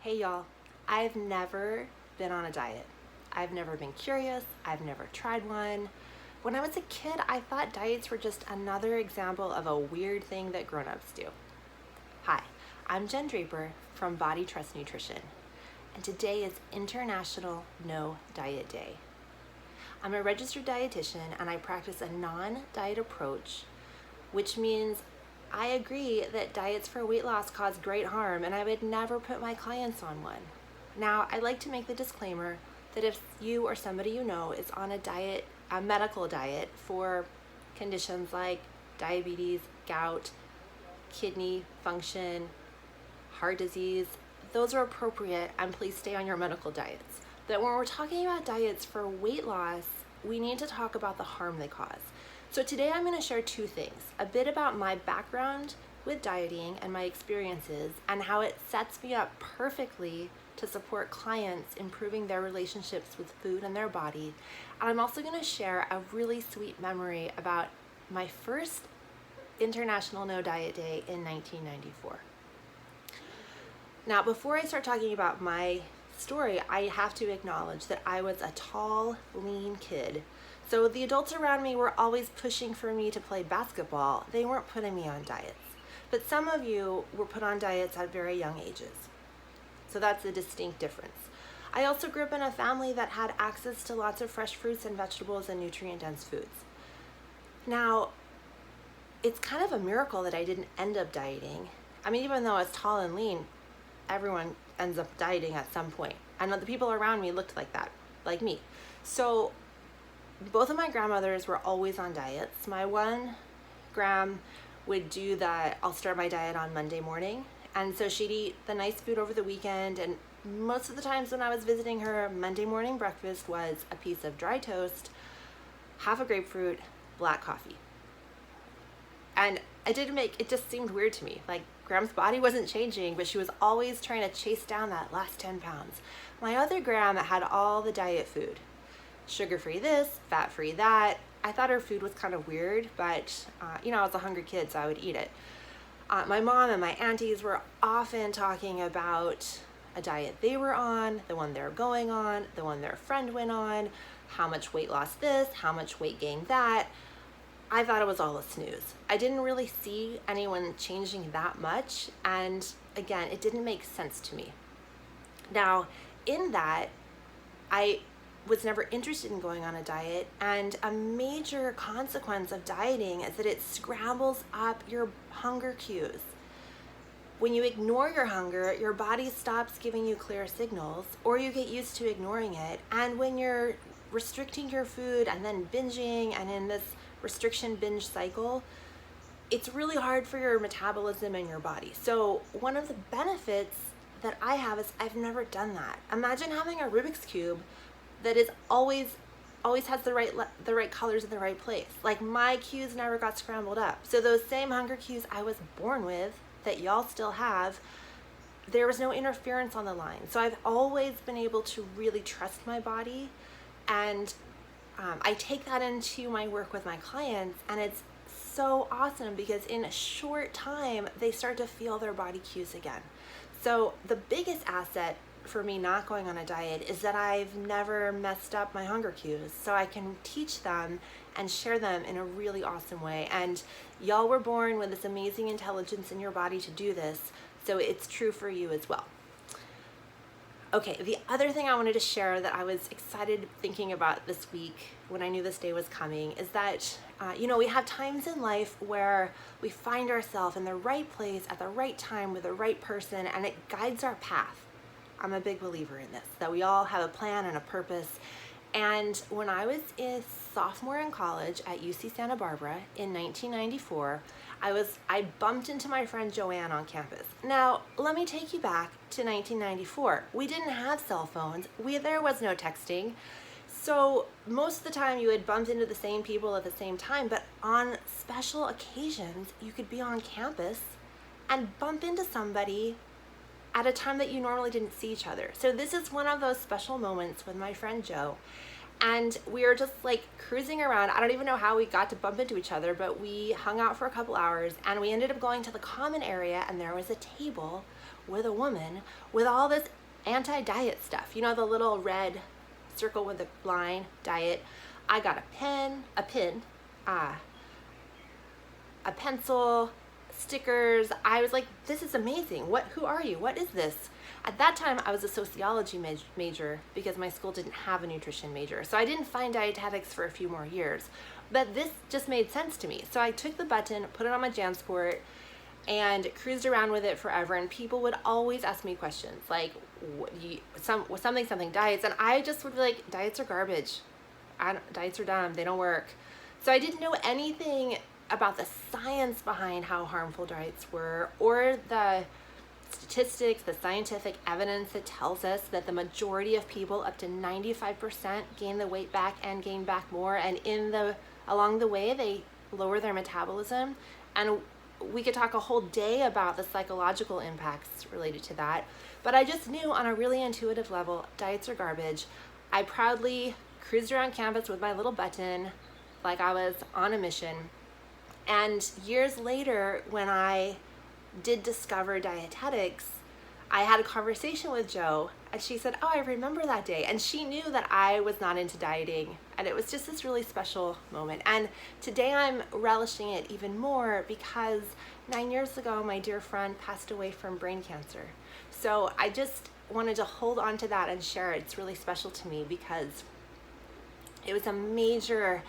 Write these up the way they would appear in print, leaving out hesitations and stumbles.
Hey y'all, I've never been on a diet. I've never been curious. I've never tried one. When I was a kid, I thought diets were just another example of a weird thing that grown-ups do. Hi, I'm Jen Draper from Body Trust Nutrition, and today is International No Diet Day. I'm a registered dietitian and I practice a non-diet approach, which means I agree that diets for weight loss cause great harm and I would never put my clients on one. Now, I'd like to make the disclaimer that if you or somebody you know is on a diet, a medical diet for conditions like diabetes, gout, kidney function, heart disease, those are appropriate and please stay on your medical diets. That when we're talking about diets for weight loss, we need to talk about the harm they cause. So today I'm going to share two things, a bit about my background with dieting and my experiences and how it sets me up perfectly to support clients improving their relationships with food and their body. And I'm also going to share a really sweet memory about my first International No Diet Day in 1994. Now, before I start talking about my story, I have to acknowledge that I was a tall, lean kid. So the adults around me were always pushing for me to play basketball. They weren't putting me on diets. But some of you were put on diets at very young ages. So that's a distinct difference. I also grew up in a family that had access to lots of fresh fruits and vegetables and nutrient-dense foods. Now, it's kind of a miracle that I didn't end up dieting. I mean, even though I was tall and lean, everyone ends up dieting at some point. I know the people around me looked like that, like me. So both of my grandmothers were always on diets. My one gram would do that, I'll start my diet on Monday morning. And so she'd eat the nice food over the weekend. And most of the times when I was visiting her, Monday morning breakfast was a piece of dry toast, half a grapefruit, black coffee. And it just seemed weird to me. Like Gram's body wasn't changing, but she was always trying to chase down that last 10 pounds. My other Gram had all the diet food. Sugar-free this, fat-free that. I thought her food was kind of weird, but I was a hungry kid, so I would eat it. My mom and my aunties were often talking about a diet they were on, the one they were going on, the one their friend went on, how much weight loss this, how much weight gain that. I thought it was all a snooze. I didn't really see anyone changing that much, and again, it didn't make sense to me. Now, in that, I was never interested in going on a diet, and a major consequence of dieting is that it scrambles up your hunger cues. When you ignore your hunger, your body stops giving you clear signals, or you get used to ignoring it. And when you're restricting your food and then binging and in this restriction binge cycle, it's really hard for your metabolism and your body. So one of the benefits that I have is I've never done that. Imagine having a Rubik's Cube that is always has the right colors in the right place. Like my cues never got scrambled up. So those same hunger cues I was born with that y'all still have, there was no interference on the line. So I've always been able to really trust my body, and I take that into my work with my clients, and it's so awesome because in a short time they start to feel their body cues again. So the biggest asset for me not going on a diet is that I've never messed up my hunger cues, so I can teach them and share them in a really awesome way. And y'all were born with this amazing intelligence in your body to do this, so it's true for you as well. Okay, the other thing I wanted to share that I was excited thinking about this week when I knew this day was coming is that, we have times in life where we find ourselves in the right place at the right time with the right person, and it guides our path. I'm a big believer in this, that we all have a plan and a purpose. And when I was a sophomore in college at UC Santa Barbara in 1994, I bumped into my friend Joanne on campus. Now, let me take you back to 1994. We didn't have cell phones. There was no texting. So most of the time you would bump into the same people at the same time, but on special occasions, you could be on campus and bump into somebody at a time that you normally didn't see each other. So this is one of those special moments with my friend Joe. And we were just like cruising around. I don't even know how we got to bump into each other, but we hung out for a couple hours and we ended up going to the common area, and there was a table with a woman with all this anti-diet stuff. You know, the little red circle with the line, diet. I got a pen, a pencil, stickers. I was like, this is amazing. Who are you? What is this? At that time, I was a sociology major because my school didn't have a nutrition major. So I didn't find dietetics for a few more years. But this just made sense to me. So I took the button, put it on my JanSport, and cruised around with it forever. And people would always ask me questions like, something diets. And I just would be like, diets are garbage. Diets are dumb. They don't work. So I didn't know anything about the science behind how harmful diets were, or the statistics, the scientific evidence that tells us that the majority of people, up to 95%, gain the weight back and gain back more, and along the way they lower their metabolism. And we could talk a whole day about the psychological impacts related to that, but I just knew on a really intuitive level, diets are garbage. I proudly cruised around campus with my little button like I was on a mission. And years later, when I did discover dietetics, I had a conversation with Jo, and she said, oh, I remember that day. And she knew that I was not into dieting, and it was just this really special moment. And today I'm relishing it even more because 9 years ago, my dear friend passed away from brain cancer. So I just wanted to hold on to that and share it. It's really special to me because it was a major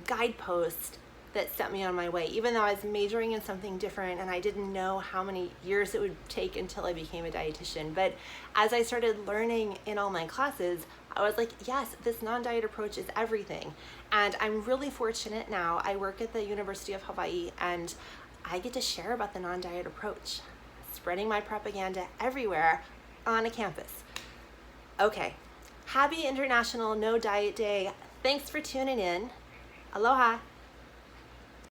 guidepost that set me on my way, even though I was majoring in something different and I didn't know how many years it would take until I became a dietitian. But as I started learning in all my classes, I was like, yes, this non-diet approach is everything. And I'm really fortunate now. I work at the University of Hawaii and I get to share about the non-diet approach, spreading my propaganda everywhere on a campus. Okay, happy International No Diet Day. Thanks for tuning in. Aloha.